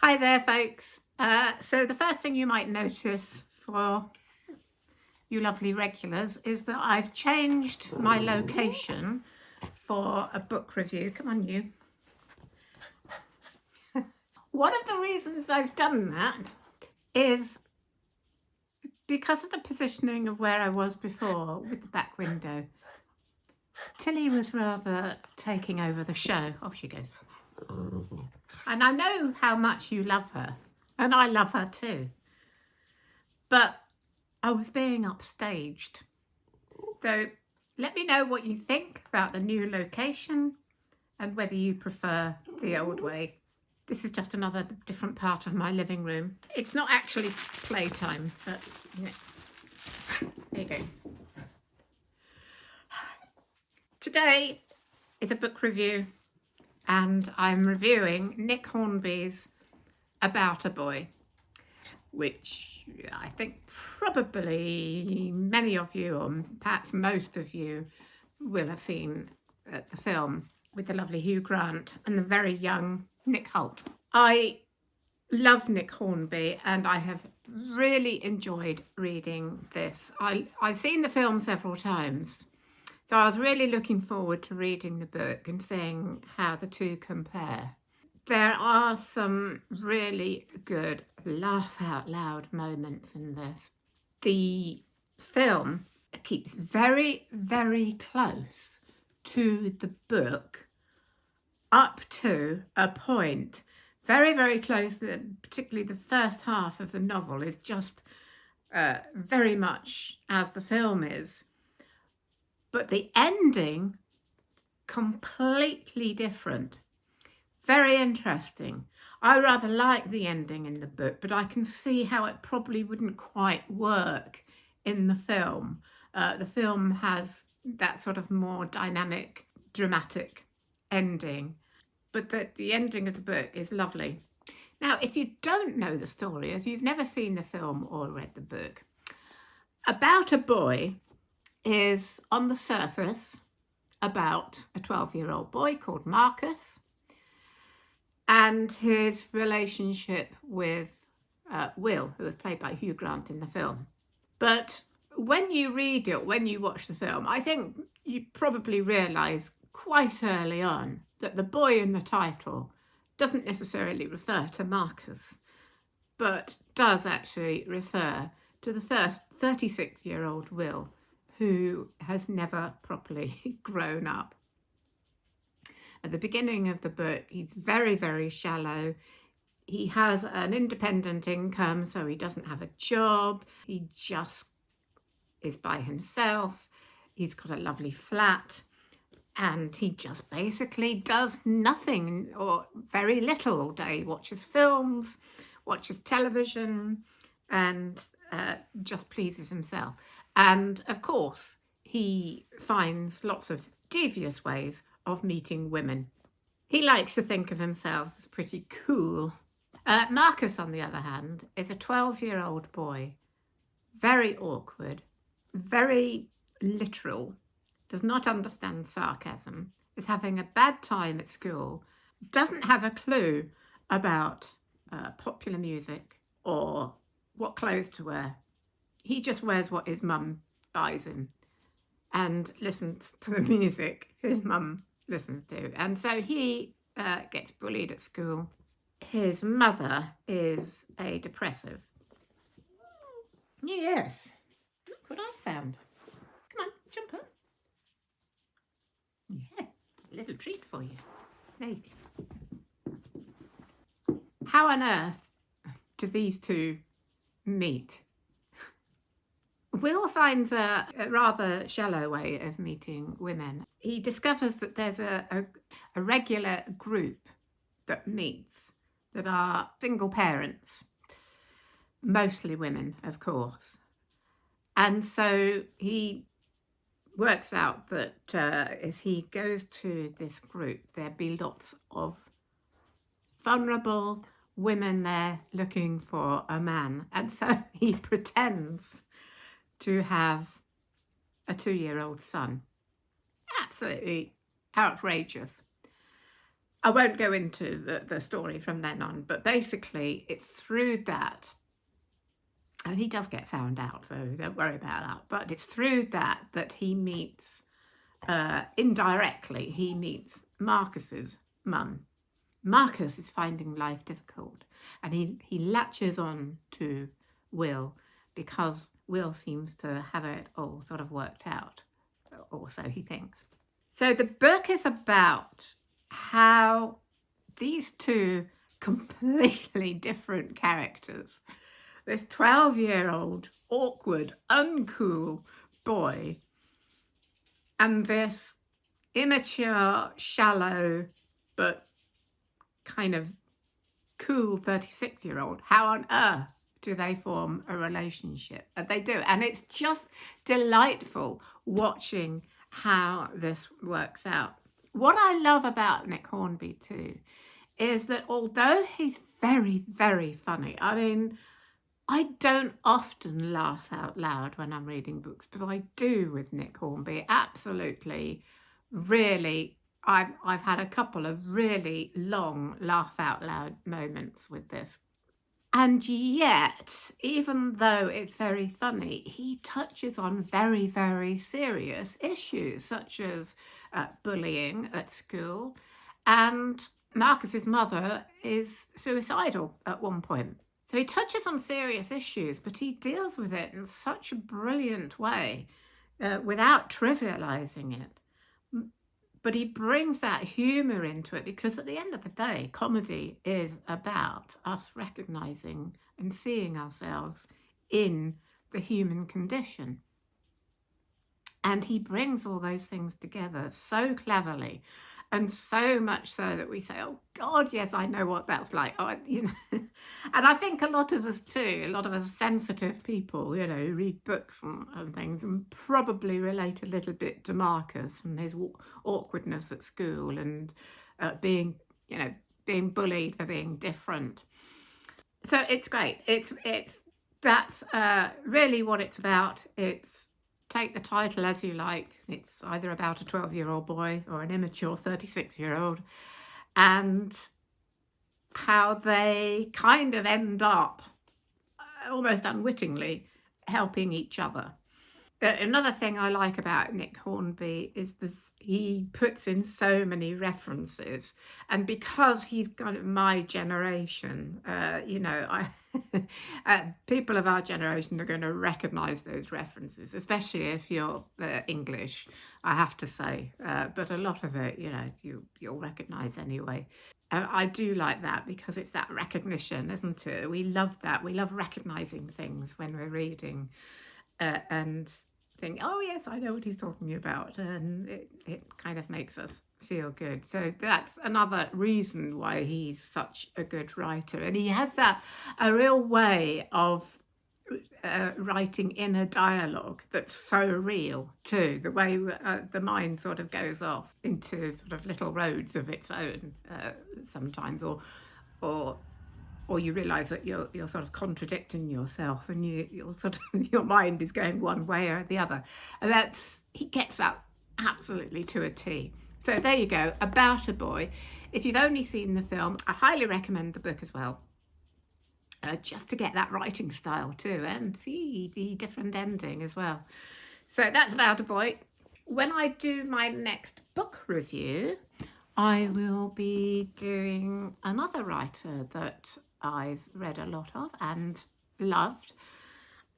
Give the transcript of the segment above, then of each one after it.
Hi there, folks. So the first thing you might notice for you lovely regulars is that I've changed my location for a book review. Come on, you. One of the reasons I've done that is because of the positioning of where I was before with the back window. Tilly was rather taking over the show. Off she goes. And I know how much you love her, and I love her too. But I was being upstaged. So let me know what you think about the new location and whether you prefer the old way. This is just another different part of my living room. It's not actually playtime, but yeah. There you go. Today is a book review, and I'm reviewing Nick Hornby's About a Boy, which I think probably many of you, or perhaps most of you, will have seen the film with the lovely Hugh Grant and the very young Nick Holt. I love Nick Hornby, and I have really enjoyed reading this. I've seen the film several times, so I was really looking forward to reading the book and seeing how the two compare. There are some really good laugh out loud moments in this. The film keeps very, very close to the book up to a point. Very, very close. Particularly the first half of the novel is just very much as the film is. But the ending, completely different. Very interesting. I rather like the ending in the book, but I can see how it probably wouldn't quite work in the film. The film has that sort of more dynamic, dramatic ending, but the ending of the book is lovely. Now, if you don't know the story, if you've never seen the film or read the book, About a Boy is, on the surface, about a 12-year-old boy called Marcus and his relationship with Will, who was played by Hugh Grant in the film. But when you read it, when you watch the film, I think you probably realise quite early on that the boy in the title doesn't necessarily refer to Marcus, but does actually refer to the 36-year-old Will, who has never properly grown up. At the beginning of the book, he's very, very shallow. He has an independent income, so he doesn't have a job. He just is by himself. He's got a lovely flat, and he just basically does nothing or very little all day. Watches films, watches television, and just pleases himself. And of course, he finds lots of devious ways of meeting women. He likes to think of himself as pretty cool. Marcus, on the other hand, is a 12-year-old boy, very awkward, very literal, does not understand sarcasm, is having a bad time at school, doesn't have a clue about popular music or what clothes to wear. He just wears what his mum buys him and listens to the music his mum listens to. And so he gets bullied at school. His mother is a depressive. Yes, look what I found. Come on, jump up. Yeah, a little treat for you. There you go. How on earth do these two meet? Will finds a rather shallow way of meeting women. He discovers that there's a regular group that meets that are single parents, mostly women, of course. And so he works out that if he goes to this group, there'll be lots of vulnerable women there looking for a man. And so he pretends to have a 2-year-old son. Absolutely outrageous. I won't go into the story from then on, but basically it's through that, and he does get found out, so don't worry about that, but it's through that he meets, indirectly, he meets Marcus's mum. Marcus is finding life difficult, and he latches on to Will because Will seems to have it all sort of worked out, or so he thinks. So the book is about how these two completely different characters, this 12-year-old awkward, uncool boy, and this immature, shallow, but kind of cool 36-year-old, how on earth do they form a relationship? And they do. And it's just delightful watching how this works out. What I love about Nick Hornby too is that although he's very, very funny, I mean, I don't often laugh out loud when I'm reading books, but I do with Nick Hornby. Absolutely, really, I've had a couple of really long laugh out loud moments with this. And yet, even though it's very funny, he touches on very, very serious issues, such as bullying at school. And Marcus's mother is suicidal at one point. So he touches on serious issues, but he deals with it in such a brilliant way without trivializing it. But he brings that humour into it because at the end of the day, comedy is about us recognising and seeing ourselves in the human condition. And he brings all those things together so cleverly, and so much so that we say, oh God, yes, I know what that's like. Oh, and I think a lot of us too, a lot of us sensitive people, who read books and things, and probably relate a little bit to Marcus and his awkwardness at school and being bullied for being different. So it's great. That's really what it's about. It's, take the title as you like. It's either about a 12-year-old boy or an immature 36-year-old, and how they kind of end up almost unwittingly helping each other. Another thing I like about Nick Hornby is this, he puts in so many references, and because he's kind of my generation, people of our generation are going to recognise those references, especially if you're English, I have to say, but a lot of it, you'll recognise anyway. I do like that because it's that recognition, isn't it? We love that. We love recognising things when we're reading. And think, oh yes, I know what he's talking about, and it kind of makes us feel good. So that's another reason why he's such a good writer, and he has a real way of writing inner dialogue that's so real too, the way the mind sort of goes off into sort of little roads of its own sometimes, or you realise that you're sort of contradicting yourself, and you're sort of, your mind is going one way or the other. And he gets that absolutely to a T. So there you go, About a Boy. If you've only seen the film, I highly recommend the book as well, just to get that writing style too, and see the different ending as well. So that's About a Boy. When I do my next book review, I will be doing another writer that I've read a lot of and loved,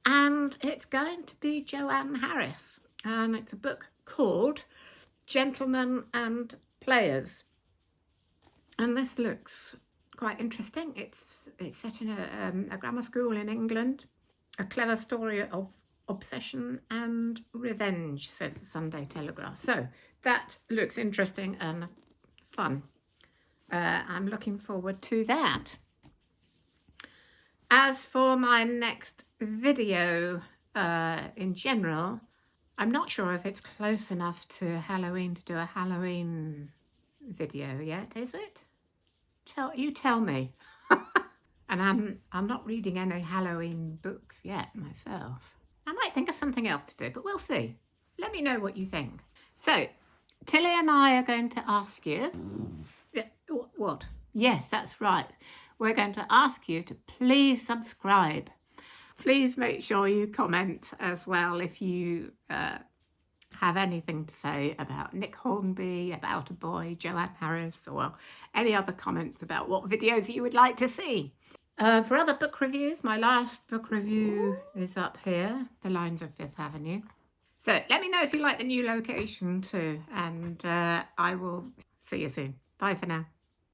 and it's going to be Joanne Harris, and it's a book called Gentlemen and Players, and this looks quite interesting. It's set in a grammar school in England, a clever story of obsession and revenge, says the Sunday Telegraph. So that looks interesting and fun. I'm looking forward to that. As for my next video in general, I'm not sure if it's close enough to Halloween to do a Halloween video yet, is it? You tell me. And I'm not reading any Halloween books yet myself. I might think of something else to do, but we'll see. Let me know what you think. So, Tilly and I are going to ask you, What? Yes, that's right. We're going to ask you to please subscribe. Please make sure you comment as well if you have anything to say about Nick Hornby, About a Boy, Joanne Harris, or any other comments about what videos you would like to see. For other book reviews, my last book review is up here, The Lines of Fifth Avenue. So let me know if you like the new location too, and I will see you soon. Bye for now.